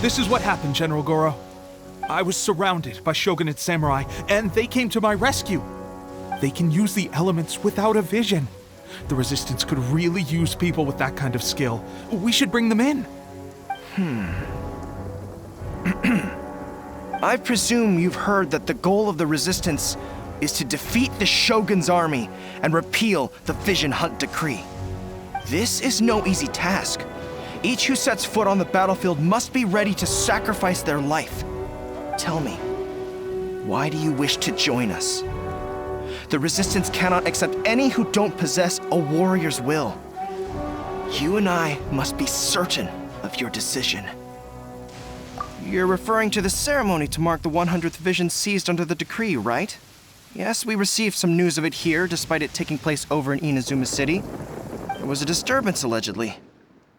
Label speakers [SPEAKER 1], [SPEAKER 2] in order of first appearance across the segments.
[SPEAKER 1] This is what happened, General Goro. I was surrounded by shogunate samurai, and they came to my rescue. They can use the elements without a vision. The resistance could really use people with that kind of skill. We should bring them in.
[SPEAKER 2] I presume you've heard that the goal of the resistance is to defeat the shogun's army and repeal the Vision Hunt Decree. This is no easy task. Each who sets foot on the battlefield must be ready to sacrifice their life. Tell me, why do you wish to join us? The resistance cannot accept any who don't possess a warrior's will. You and I must be certain of your decision. You're referring to the ceremony to mark the 100th vision seized under the decree, right? Yes, we received some news of it here, despite it taking place over in Inazuma City. There was a disturbance, allegedly.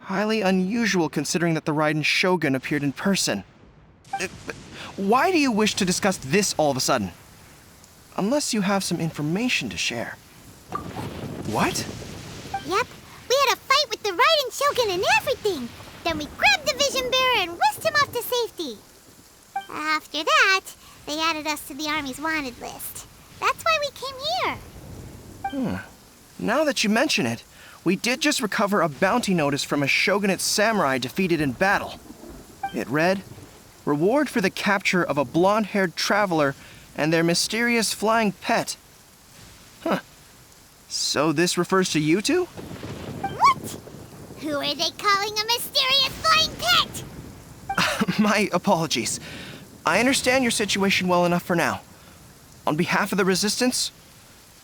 [SPEAKER 2] Highly unusual considering that the Raiden Shogun appeared in person. Why do you wish to discuss this all of a sudden? Unless you have some information to share. What?
[SPEAKER 3] Yep, we had a fight with the Raiden Shogun and everything. Then we grabbed the Vision Bearer and whisked him off to safety. After that, they added us to the Army's wanted list. That's why we came here.
[SPEAKER 2] Now that you mention it, we did just recover a bounty notice from a shogunate samurai defeated in battle. It read, "Reward for the capture of a blonde-haired traveler and their mysterious flying pet." So this refers to you two?
[SPEAKER 3] What? Who are they calling a mysterious flying pet?
[SPEAKER 2] My apologies. I understand your situation well enough for now. On behalf of the Resistance,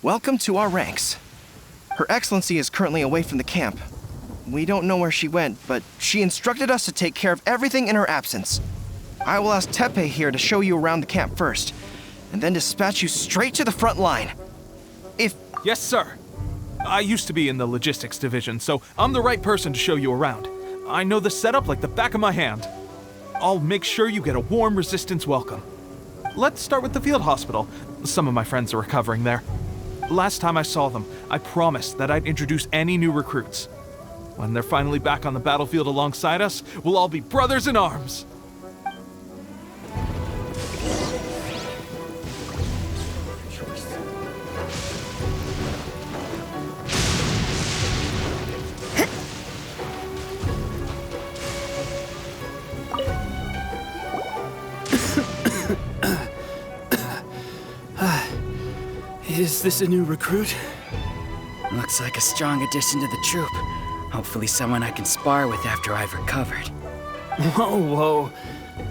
[SPEAKER 2] welcome to our ranks. Her Excellency is currently away from the camp. We don't know where she went, but she instructed us to take care of everything in her absence. I will ask Teppei here to show you around the camp first, and then dispatch you straight to the front line.
[SPEAKER 1] Yes, sir. I used to be in the logistics division, so I'm the right person to show you around. I know the setup like the back of my hand. I'll make sure you get a warm Resistance welcome. Let's start with the field hospital. Some of my friends are recovering there. Last time I saw them, I promised that I'd introduce any new recruits. When they're finally back on the battlefield alongside us, we'll all be brothers in arms.
[SPEAKER 4] Is this a new recruit?
[SPEAKER 5] Looks like a strong addition to the troop. Hopefully someone I can spar with after I've recovered.
[SPEAKER 4] Whoa.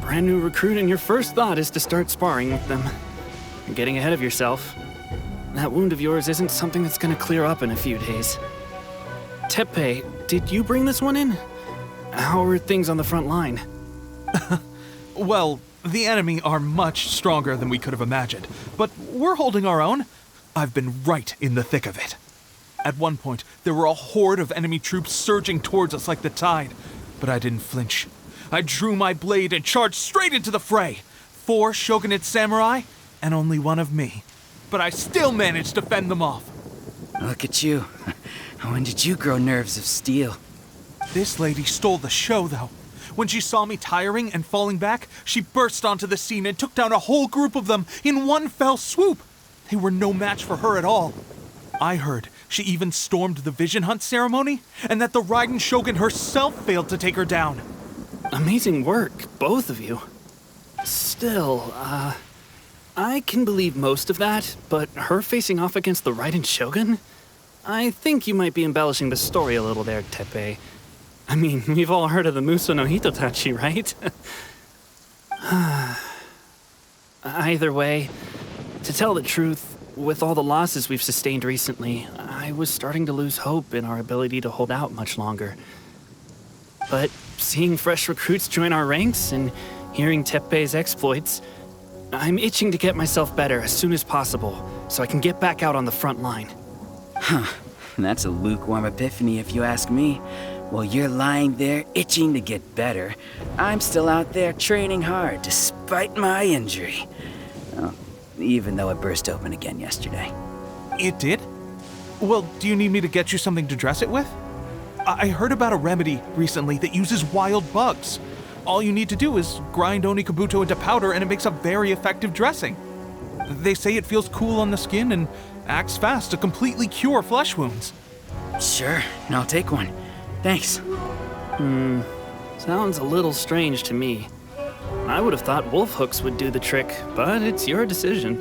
[SPEAKER 4] Brand new recruit and your first thought is to start sparring with them. You're getting ahead of yourself. That wound of yours isn't something that's gonna clear up in a few days. Teppei, did you bring this one in? How are things on the front line?
[SPEAKER 1] Well, the enemy are much stronger than we could have imagined, but we're holding our own. I've been right in the thick of it. At one point, there were a horde of enemy troops surging towards us like the tide, but I didn't flinch. I drew my blade and charged straight into the fray. 4 shogunate samurai, and only one of me. But I still managed to fend them off.
[SPEAKER 5] Look at you. When did you grow nerves of steel?
[SPEAKER 1] This lady stole the show, though. When she saw me tiring and falling back, she burst onto the scene and took down a whole group of them in one fell swoop. They were no match for her at all. I heard she even stormed the Vision Hunt ceremony, and that the Raiden Shogun herself failed to take her down.
[SPEAKER 4] Amazing work, both of you. Still, I can believe most of that, but her facing off against the Raiden Shogun? I think you might be embellishing the story a little there, Teppei. I mean, we've all heard of the Muso no Hitotachi, right? Either way, to tell the truth, with all the losses we've sustained recently, I was starting to lose hope in our ability to hold out much longer. But seeing fresh recruits join our ranks and hearing Teppei's exploits, I'm itching to get myself better as soon as possible so I can get back out on the front line.
[SPEAKER 5] That's a lukewarm epiphany if you ask me. While you're lying there itching to get better, I'm still out there training hard despite my injury. Oh, even though it burst open again yesterday.
[SPEAKER 1] It did? Well, do you need me to get you something to dress it with? I heard about a remedy recently that uses wild bugs. All you need to do is grind onikabuto into powder and it makes a very effective dressing. They say it feels cool on the skin and acts fast to completely cure flesh wounds.
[SPEAKER 5] Sure, I'll take one. Thanks.
[SPEAKER 4] Sounds a little strange to me. I would have thought wolf hooks would do the trick, but it's your decision.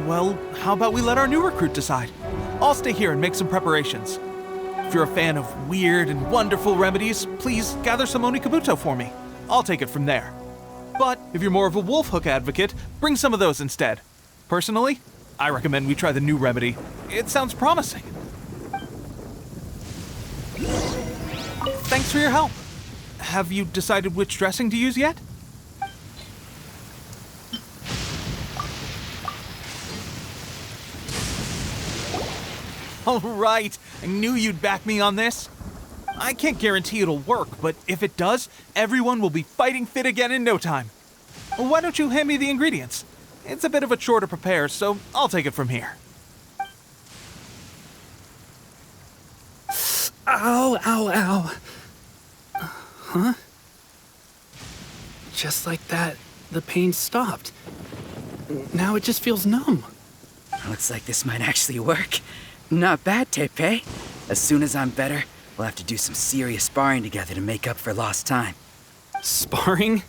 [SPEAKER 1] Well, how about we let our new recruit decide? I'll stay here and make some preparations. If you're a fan of weird and wonderful remedies, please gather some onikabuto for me. I'll take it from there. But if you're more of a wolf hook advocate, bring some of those instead. Personally, I recommend we try the new remedy. It sounds promising. Thanks for your help. Have you decided which dressing to use yet? All right, I knew you'd back me on this. I can't guarantee it'll work, but if it does, everyone will be fighting fit again in no time. Why don't you hand me the ingredients? It's a bit of a chore to prepare, so I'll take it from here.
[SPEAKER 4] Ow, ow, ow. Huh? Just like that, the pain stopped. Now it just feels numb.
[SPEAKER 5] Looks like this might actually work. Not bad, Tepe. As soon as I'm better, we'll have to do some serious sparring together to make up for lost time.
[SPEAKER 4] Sparring?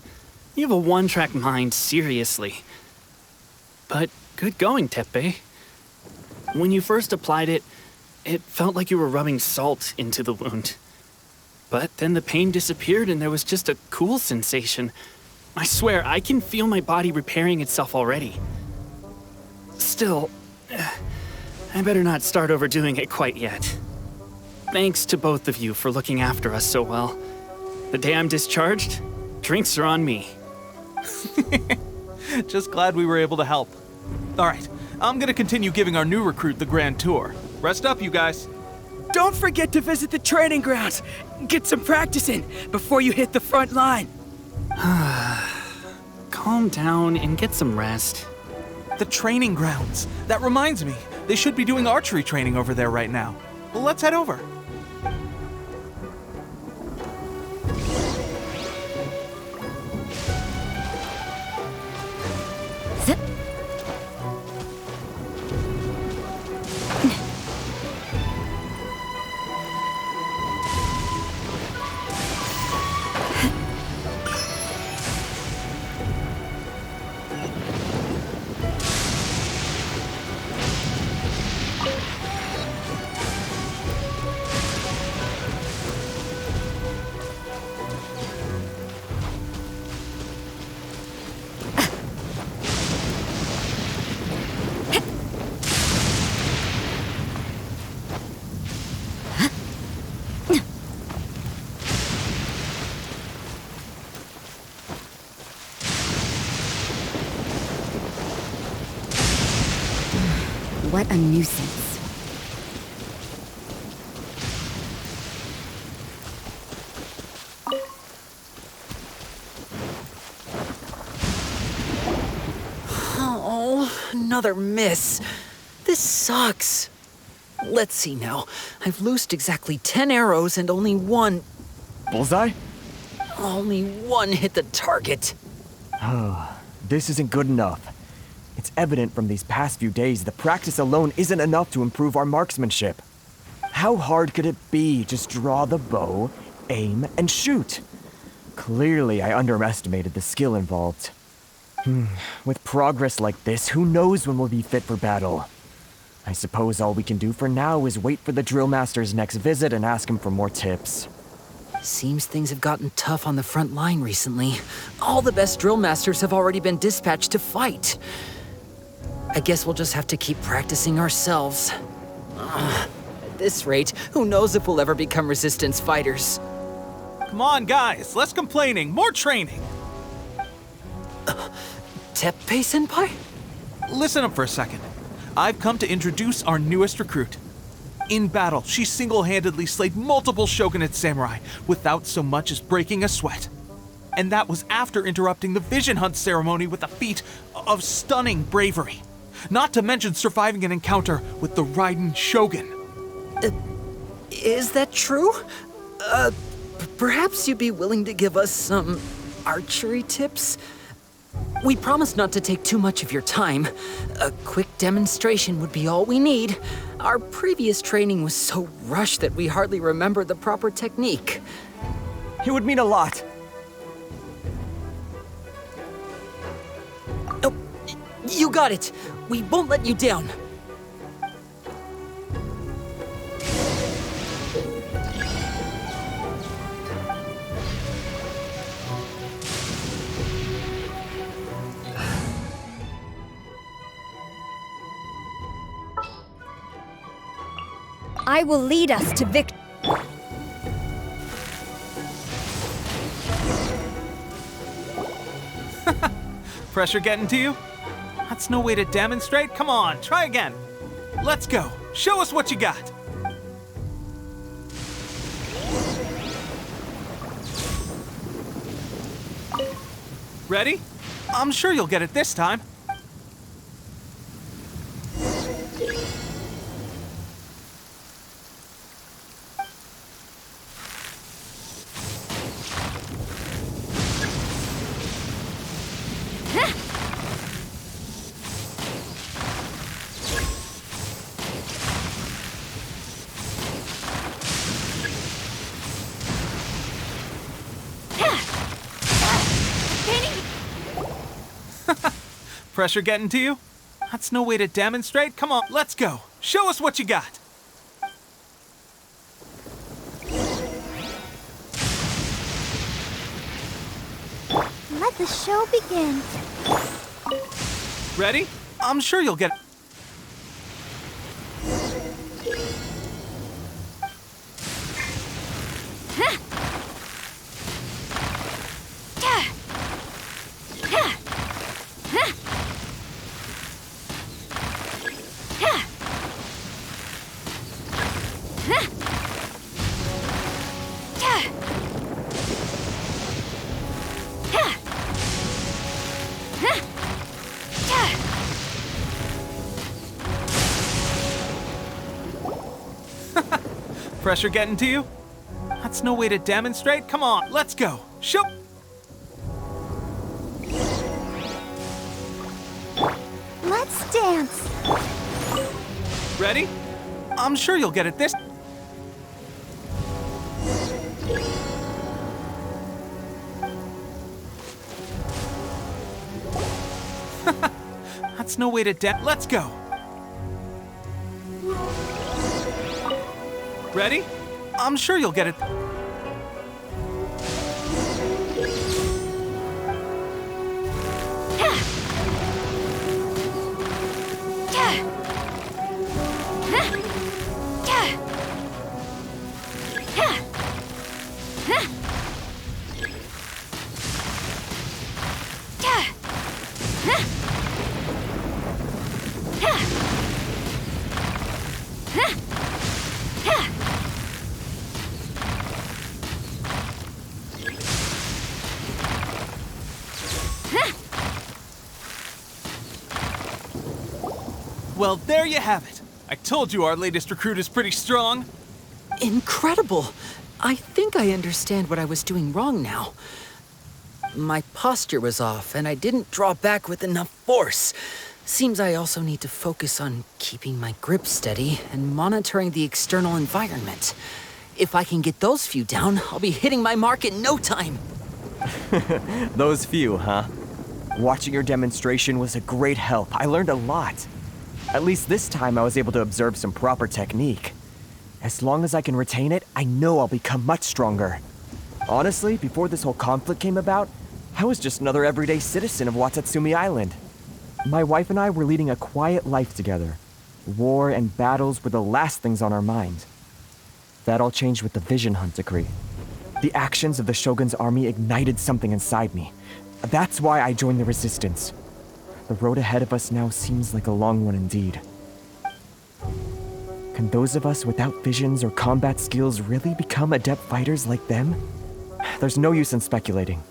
[SPEAKER 4] You have a one-track mind, seriously. But good going, Tepe. When you first applied it, it felt like you were rubbing salt into the wound. But then the pain disappeared and there was just a cool sensation. I swear, I can feel my body repairing itself already. Still, I better not start overdoing it quite yet. Thanks to both of you for looking after us so well. The day I'm discharged, drinks are on me.
[SPEAKER 1] Just glad we were able to help. All right, I'm gonna continue giving our new recruit the grand tour. Rest up, you guys.
[SPEAKER 5] Don't forget to visit the training grounds. Get some practice in before you hit the front line.
[SPEAKER 4] Calm down and get some rest.
[SPEAKER 1] The training grounds. That reminds me, they should be doing archery training over there right now. Well, let's head over.
[SPEAKER 3] Zip. What a nuisance.
[SPEAKER 6] Oh, another miss. This sucks. Let's see now. I've loosed exactly 10 arrows and only one
[SPEAKER 7] Bullseye?
[SPEAKER 6] hit the target.
[SPEAKER 7] This isn't good enough. It's evident from these past few days the practice alone isn't enough to improve our marksmanship. How hard could it be? Just draw the bow, aim, and shoot. Clearly, I underestimated the skill involved. With progress like this, who knows when we'll be fit for battle? I suppose all we can do for now is wait for the drill master's next visit and ask him for more tips.
[SPEAKER 6] Seems things have gotten tough on the front line recently. All the best drill masters have already been dispatched to fight. I guess we'll just have to keep practicing ourselves. At this rate, who knows if we'll ever become resistance fighters.
[SPEAKER 1] Come on, guys, less complaining, more training.
[SPEAKER 6] Teppei-senpai?
[SPEAKER 1] Listen up for a second. I've come to introduce our newest recruit. In battle, she single-handedly slayed multiple shogunate samurai without so much as breaking a sweat. And that was after interrupting the vision hunt ceremony with a feat of stunning bravery. Not to mention surviving an encounter with the Raiden Shogun.
[SPEAKER 6] Is that true? Perhaps you'd be willing to give us some archery tips? We promised not to take too much of your time. A quick demonstration would be all we need. Our previous training was so rushed that we hardly remember the proper technique.
[SPEAKER 7] It would mean a lot.
[SPEAKER 6] Oh, you got it. We won't let you down.
[SPEAKER 8] I will lead us to victory.
[SPEAKER 1] Pressure getting to you? That's no way to demonstrate. Come on, try again. Let's go. Show us what you got. Ready? I'm sure you'll get it this time. Pressure getting to you? That's no way to demonstrate. Come on, let's go. Show us what you got.
[SPEAKER 8] Let the show begin.
[SPEAKER 1] Ready? I'm sure you'll get it. Pressure getting to you? That's no way to demonstrate. Come on, let's go. Show.
[SPEAKER 8] Let's dance.
[SPEAKER 1] Ready? I'm sure you'll get it this. That's no way to let's go. Ready? I'm sure you'll get it. Well, there you have it. I told you our latest recruit is pretty strong.
[SPEAKER 6] Incredible! I think I understand what I was doing wrong now. My posture was off, and I didn't draw back with enough force. Seems I also need to focus on keeping my grip steady and monitoring the external environment. If I can get those few down, I'll be hitting my mark in no time.
[SPEAKER 7] Those few, huh? Watching your demonstration was a great help. I learned a lot. At least this time I was able to observe some proper technique. As long as I can retain it, I know I'll become much stronger. Honestly, before this whole conflict came about, I was just another everyday citizen of Watatsumi Island. My wife and I were leading a quiet life together. War and battles were the last things on our mind. That all changed with the Vision Hunt decree. The actions of the Shogun's army ignited something inside me. That's why I joined the resistance. The road ahead of us now seems like a long one indeed. Can those of us without visions or combat skills really become adept fighters like them? There's no use in speculating.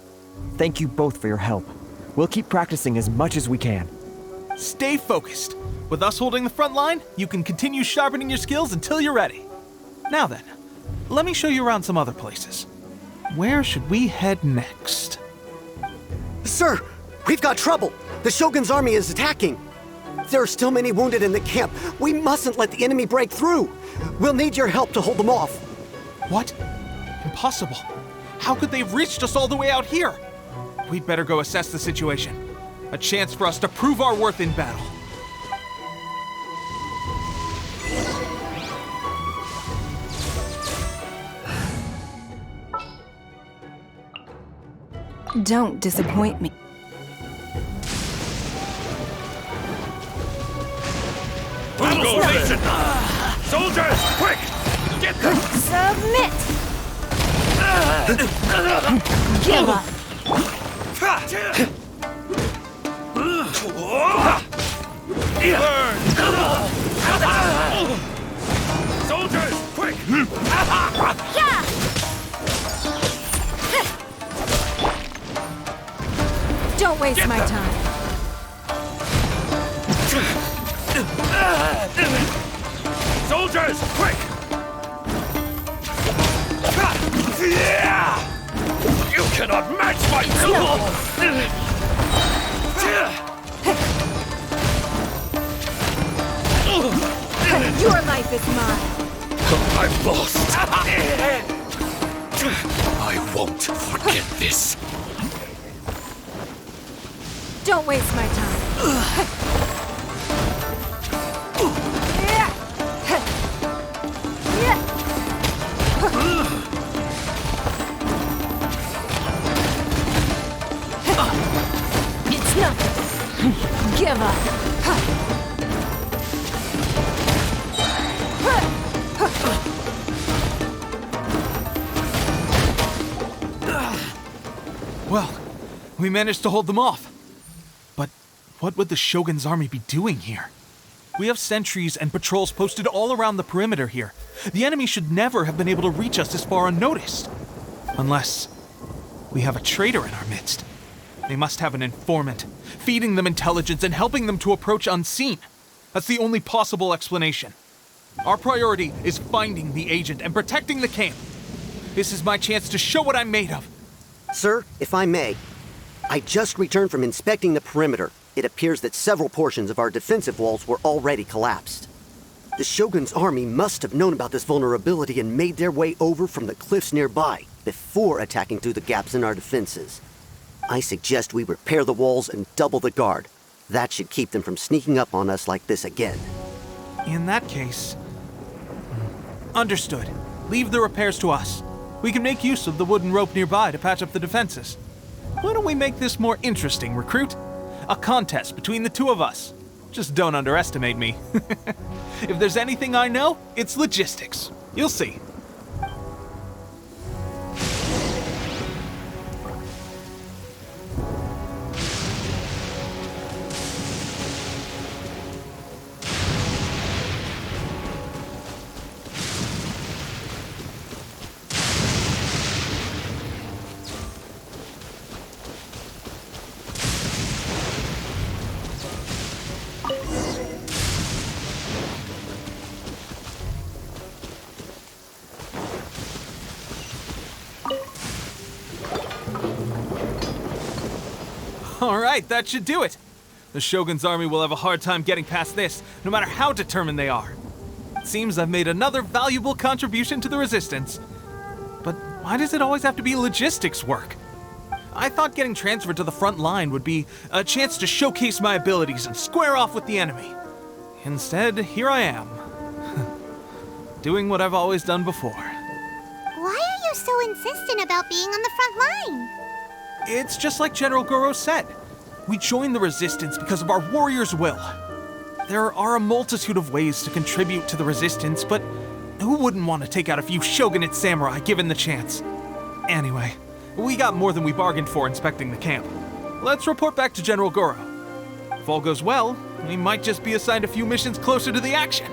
[SPEAKER 7] Thank you both for your help. We'll keep practicing as much as we can.
[SPEAKER 1] Stay focused. With us holding the front line, you can continue sharpening your skills until you're ready. Now then, let me show you around some other places. Where should we head next?
[SPEAKER 9] Sir, we've got trouble. The Shogun's army is attacking. There are still many wounded in the camp. We mustn't let the enemy break through. We'll need your help to hold them off.
[SPEAKER 1] What? Impossible. How could they have reached us all the way out here? We'd better go assess the situation. A chance for us to prove our worth in battle.
[SPEAKER 8] Don't disappoint me.
[SPEAKER 10] Formation! Soldiers, quick! Get them!
[SPEAKER 8] Submit! Give up!
[SPEAKER 10] Soldiers, quick!
[SPEAKER 8] Don't waste my time.
[SPEAKER 10] Soldiers, quick! You cannot match my skill!
[SPEAKER 8] Your life is mine.
[SPEAKER 10] I've lost! I won't forget this.
[SPEAKER 8] Don't waste my time. It's nothing. Give up.
[SPEAKER 1] Well, we managed to hold them off. But what would the Shogun's army be doing here? We have sentries and patrols posted all around the perimeter here. The enemy should never have been able to reach us this far unnoticed. Unless we have a traitor in our midst. They must have an informant, feeding them intelligence and helping them to approach unseen. That's the only possible explanation. Our priority is finding the agent and protecting the camp. This is my chance to show what I'm made of.
[SPEAKER 9] Sir, if I may, I just returned from inspecting the perimeter. It appears that several portions of our defensive walls were already collapsed. The Shogun's army must have known about this vulnerability and made their way over from the cliffs nearby before attacking through the gaps in our defenses. I suggest we repair the walls and double the guard. That should keep them from sneaking up on us like this again.
[SPEAKER 1] In that case... Understood. Leave the repairs to us. We can make use of the wooden rope nearby to patch up the defenses. Why don't we make this more interesting, recruit? A contest between the two of us. Just don't underestimate me. If there's anything I know, it's logistics. You'll see. Alright, that should do it. The Shogun's army will have a hard time getting past this, no matter how determined they are. It seems I've made another valuable contribution to the resistance. But why does it always have to be logistics work? I thought getting transferred to the front line would be a chance to showcase my abilities and square off with the enemy. Instead, here I am. Doing what I've always done before.
[SPEAKER 3] Why are you so insistent about being on the front line?
[SPEAKER 1] It's just like General Goro said. We joined the resistance because of our warrior's will. There are a multitude of ways to contribute to the resistance, but who wouldn't want to take out a few shogunate samurai given the chance? Anyway, we got more than we bargained for inspecting the camp. Let's report back to General Goro. If all goes well, we might just be assigned a few missions closer to the action.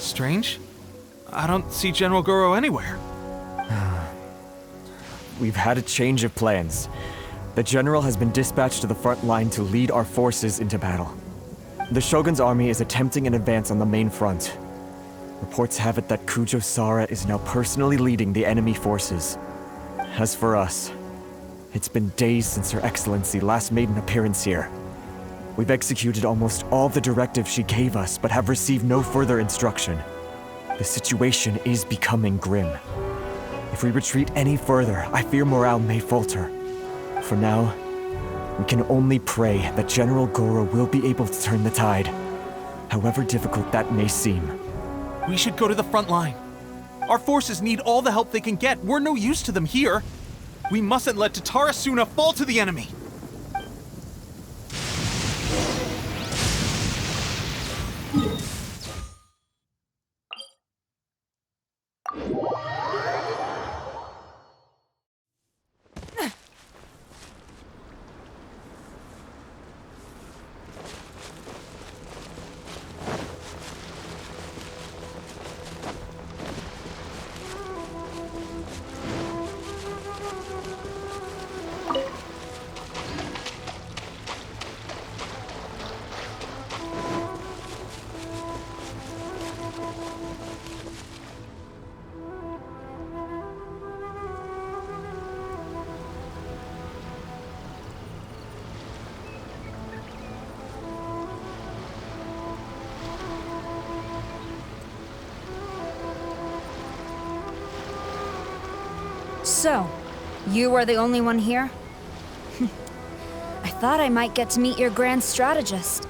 [SPEAKER 1] Strange. I don't see General Goro anywhere.
[SPEAKER 7] We've had a change of plans. The general has been dispatched to the front line to lead our forces into battle. The Shogun's army is attempting an advance on the main front. Reports have it that Kujo Sara is now personally leading the enemy forces. As for us, it's been days since Her Excellency last made an appearance here. We've executed almost all the directives she gave us, but have received no further instruction. The situation is becoming grim. If we retreat any further, I fear morale may falter. For now, we can only pray that General Goro will be able to turn the tide, however difficult that may seem.
[SPEAKER 1] We should go to the front line. Our forces need all the help they can get. We're no use to them here. We mustn't let Tatarasuna fall to the enemy.
[SPEAKER 11] So, you are the only one here? I thought I might get to meet your grand strategist.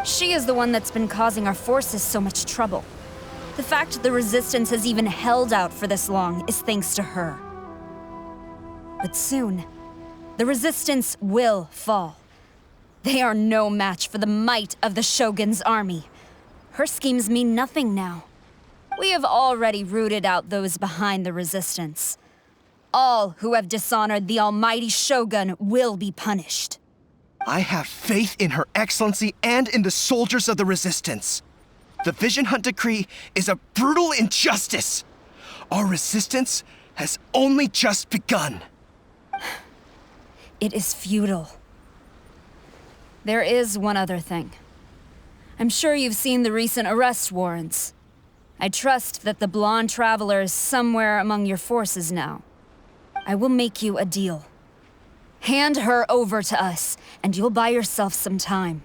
[SPEAKER 11] She is the one that's been causing our forces so much trouble. The fact the Resistance has even held out for this long is thanks to her. But soon, the Resistance will fall. They are no match for the might of the Shogun's army. Her schemes mean nothing now. We have already rooted out those behind the Resistance. All who have dishonored the almighty Shogun will be punished.
[SPEAKER 2] I have faith in Her Excellency and in the soldiers of the Resistance. The Vision Hunt Decree is a brutal injustice. Our resistance has only just begun.
[SPEAKER 11] It is futile. There is one other thing. I'm sure you've seen the recent arrest warrants. I trust that the blonde traveler is somewhere among your forces now. I will make you a deal. Hand her over to us, and you'll buy yourself some time.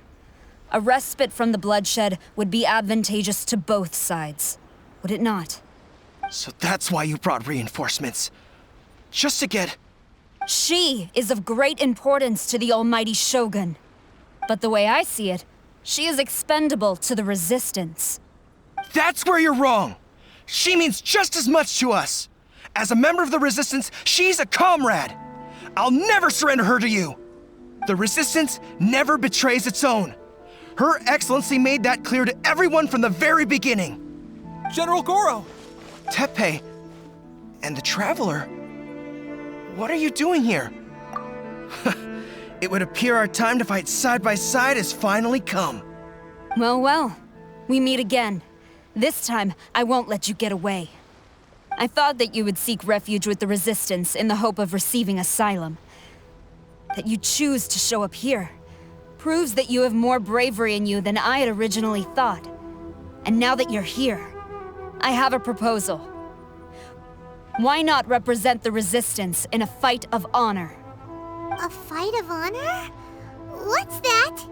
[SPEAKER 11] A respite from the bloodshed would be advantageous to both sides, would it not?
[SPEAKER 2] So that's why you brought reinforcements. Just to get...
[SPEAKER 11] She is of great importance to the almighty Shogun. But the way I see it, she is expendable to the Resistance.
[SPEAKER 2] That's where you're wrong! She means just as much to us! As a member of the Resistance, she's a comrade! I'll never surrender her to you! The Resistance never betrays its own. Her Excellency made that clear to everyone from the very beginning.
[SPEAKER 1] General Goro!
[SPEAKER 2] Teppei and the Traveler? What are you doing here? It would appear our time to fight side by side has finally come.
[SPEAKER 11] Well, we meet again. This time, I won't let you get away. I thought that you would seek refuge with the Resistance in the hope of receiving asylum. That you choose to show up here proves that you have more bravery in you than I had originally thought. And now that you're here, I have a proposal. Why not represent the Resistance in a fight of honor?
[SPEAKER 3] A fight of honor? What's that?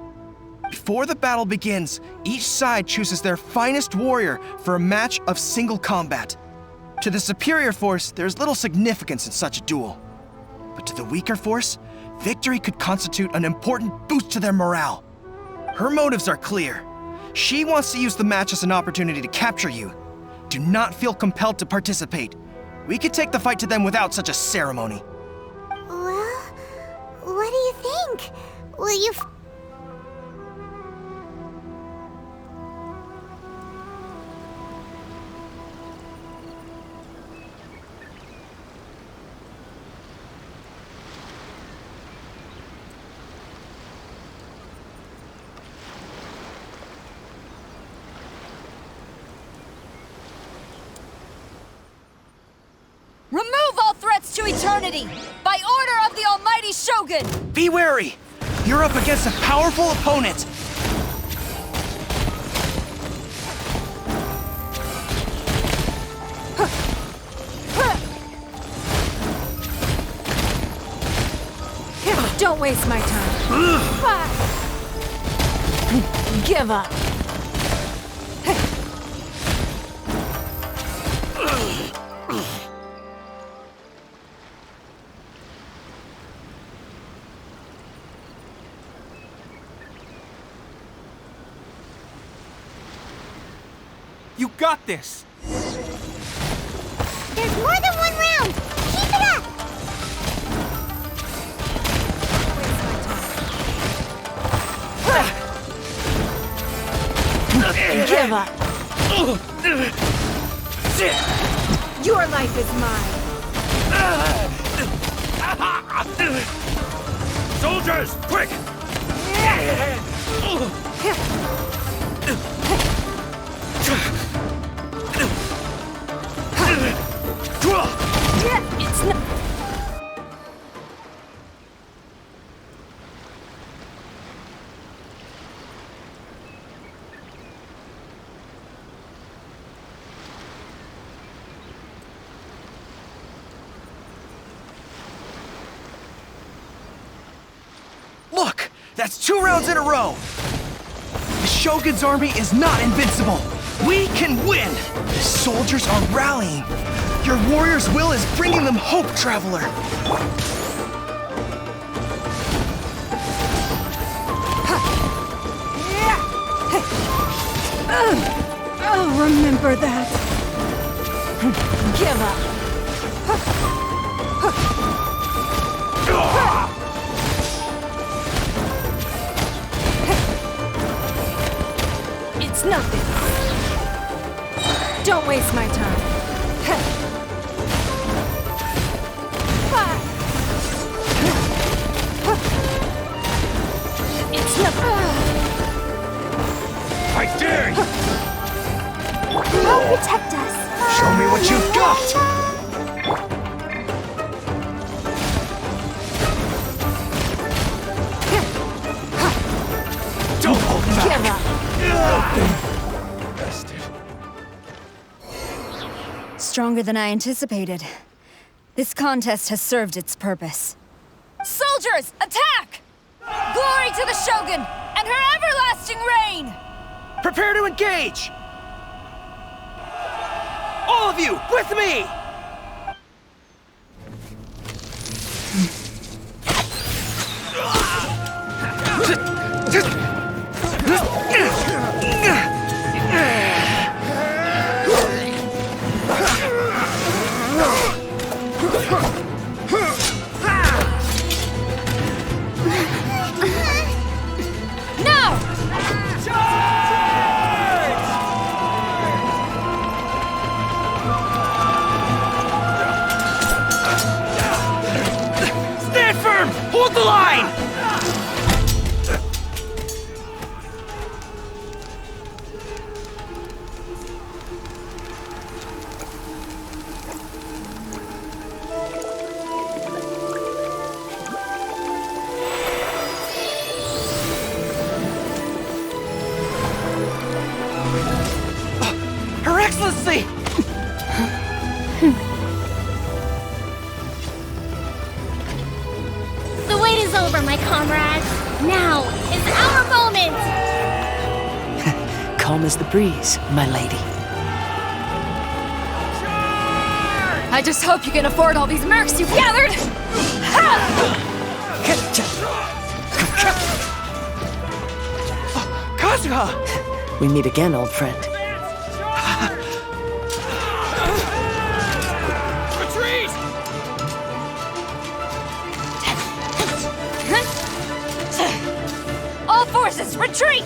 [SPEAKER 2] Before the battle begins, each side chooses their finest warrior for a match of single combat. To the superior force, there's little significance in such a duel. But to the weaker force, victory could constitute an important boost to their morale. Her motives are clear. She wants to use the match as an opportunity to capture you. Do not feel compelled to participate. We could take the fight to them without such a ceremony.
[SPEAKER 3] Well, what do you think? Will you...
[SPEAKER 11] to eternity, by order of the almighty Shogun!
[SPEAKER 2] Be wary! You're up against a powerful opponent!
[SPEAKER 8] Don't waste my time. Give up.
[SPEAKER 1] You got this!
[SPEAKER 3] There's more than one round! Keep it up!
[SPEAKER 8] Give up. Your life is mine.
[SPEAKER 10] Soldiers, quick!
[SPEAKER 8] It's not.
[SPEAKER 2] Look! That's 2 rounds in a row! The Shogun's army is not invincible! We can win! The soldiers are rallying! Your warrior's will is bringing them hope, traveler!
[SPEAKER 8] I'll remember that. Give up. It's nothing. Don't waste my time. It's nothing.
[SPEAKER 10] I dare you!
[SPEAKER 3] Help protect us.
[SPEAKER 2] Show me what you've got! Don't hold back!
[SPEAKER 11] Stronger than I anticipated. This contest has served its purpose. Soldiers, attack! Glory to the Shogun and her everlasting reign!
[SPEAKER 2] Prepare to engage! All of you, with me! Hold the line! Her Excellency!
[SPEAKER 3] The wait is over, my comrades. Now is our moment!
[SPEAKER 6] Calm as the breeze, my lady.
[SPEAKER 11] I just hope you can afford all these mercs you've gathered!
[SPEAKER 2] Kazuha!
[SPEAKER 6] We meet again, old friend.
[SPEAKER 10] Retreat!
[SPEAKER 11] All forces, retreat!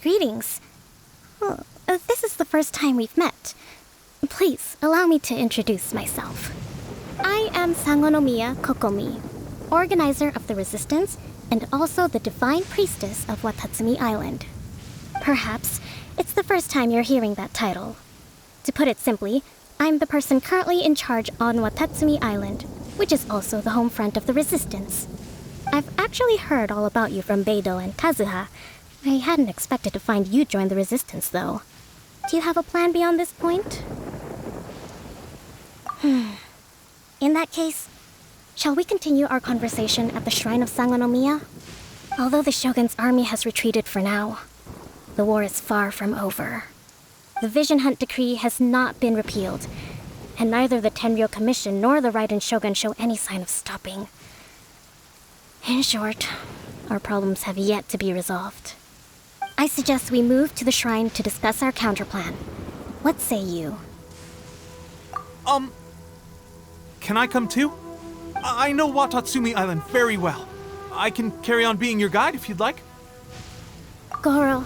[SPEAKER 3] Greetings. Well, this is the first time we've met. Please, allow me to introduce myself. I am Sangonomiya Kokomi,
[SPEAKER 12] organizer of the resistance and also the divine priestess of Watatsumi Island. Perhaps it's the first time you're hearing that title. To put it simply, I'm the person currently in charge on Watatsumi Island, which is also the home front of the resistance. I've actually heard all about you from Beidou and Kazuha. I hadn't expected to find you join the resistance, though. Do you have a plan beyond this point? In that case, shall we continue our conversation at the shrine of Sangonomiya? Although the Shogun's army has retreated for now, the war is far from over. The Vision Hunt Decree has not been repealed, and neither the Tenryo Commission nor the Raiden Shogun show any sign of stopping. In short, our problems have yet to be resolved. I suggest we move to the shrine to discuss our counterplan. What say you?
[SPEAKER 1] Can I come too? I know Watatsumi Island very well. I can carry on being your guide if you'd like.
[SPEAKER 12] Goro,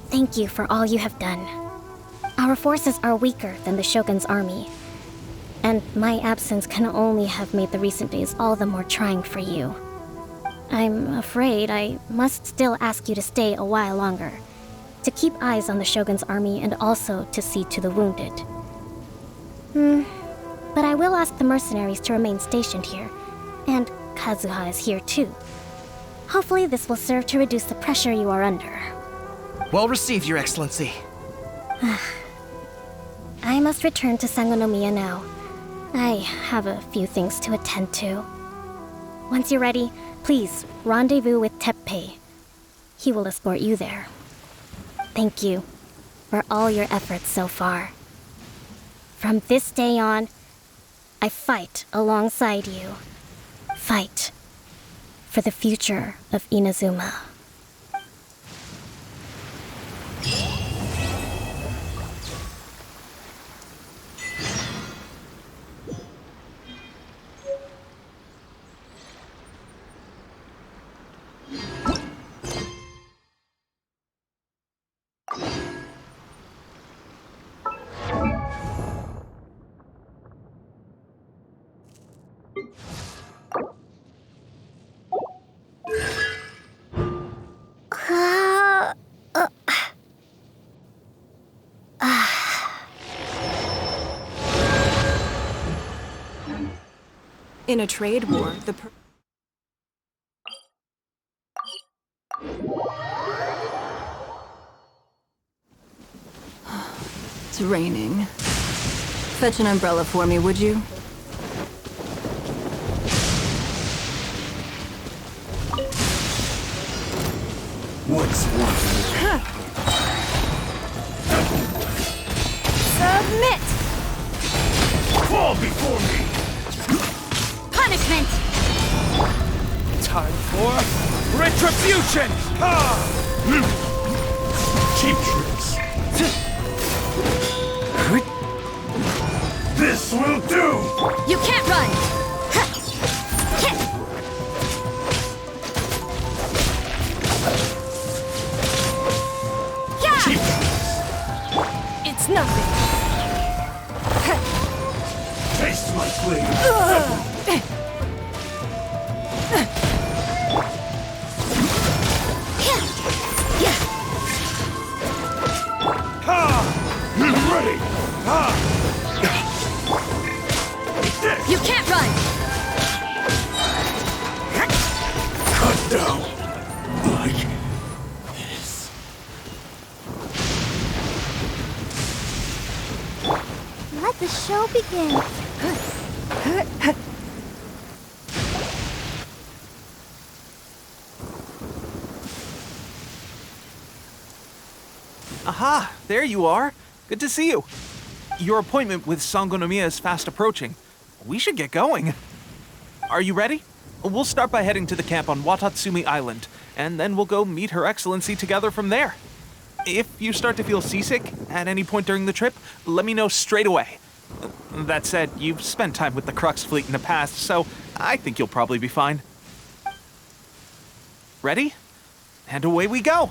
[SPEAKER 12] thank you for all you have done. Our forces are weaker than the Shogun's army, and my absence can only have made the recent days all the more trying for you. I'm afraid I must still ask you to stay a while longer, to keep eyes on the Shogun's army and also to see to the wounded. But I will ask the mercenaries to remain stationed here, and Kazuha is here too. Hopefully this will serve to reduce the pressure you are under.
[SPEAKER 2] Well received, Your Excellency.
[SPEAKER 12] I must return to Sangonomiya now. I have a few things to attend to. Once you're ready, please rendezvous with Teppei. He will escort you there. Thank you for all your efforts so far. From this day on, I fight alongside you. Fight for the future of Inazuma.
[SPEAKER 8] In a trade war, It's raining. Fetch an umbrella for me, would you?
[SPEAKER 10] What's one?
[SPEAKER 11] Submit!
[SPEAKER 10] Fall before me!
[SPEAKER 11] Punishment!
[SPEAKER 10] Time for retribution! Cheap tricks. This will do!
[SPEAKER 11] You can't run!
[SPEAKER 10] Cheap tricks.
[SPEAKER 8] It's nothing.
[SPEAKER 10] Taste my blade. Ready!
[SPEAKER 11] You can't run!
[SPEAKER 10] Cut down like this.
[SPEAKER 3] Let the show begin.
[SPEAKER 1] Aha, there you are. Good to see you. Your appointment with Sangonomiya is fast approaching. We should get going. Are you ready? We'll start by heading to the camp on Watatsumi Island, and then we'll go meet Her Excellency together from there. If you start to feel seasick at any point during the trip, let me know straight away. That said, you've spent time with the Crux fleet in the past, so I think you'll probably be fine. Ready? And away we go!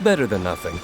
[SPEAKER 13] Better than nothing.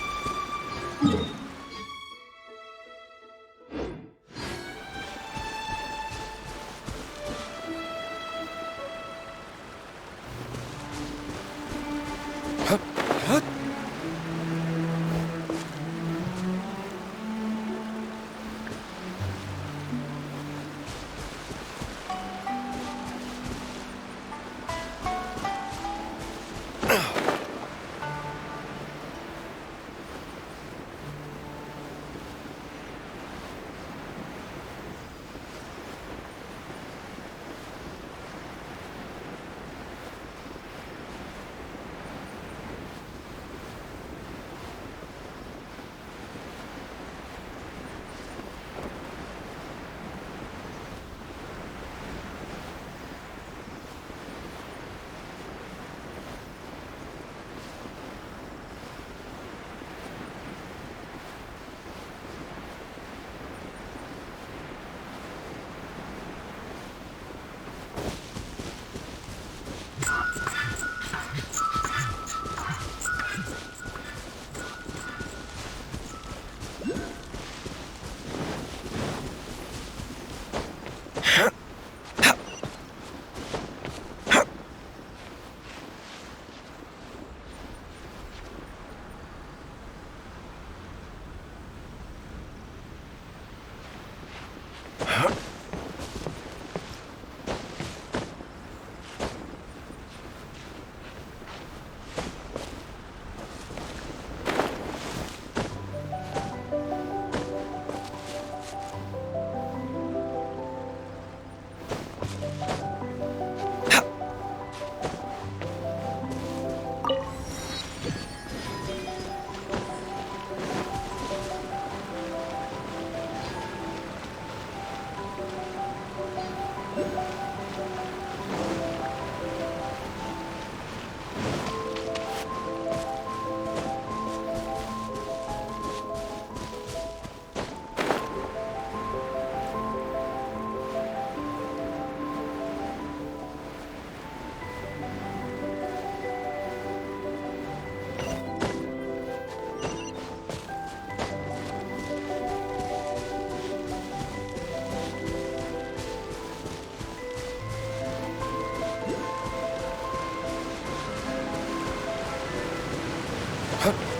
[SPEAKER 13] Huh?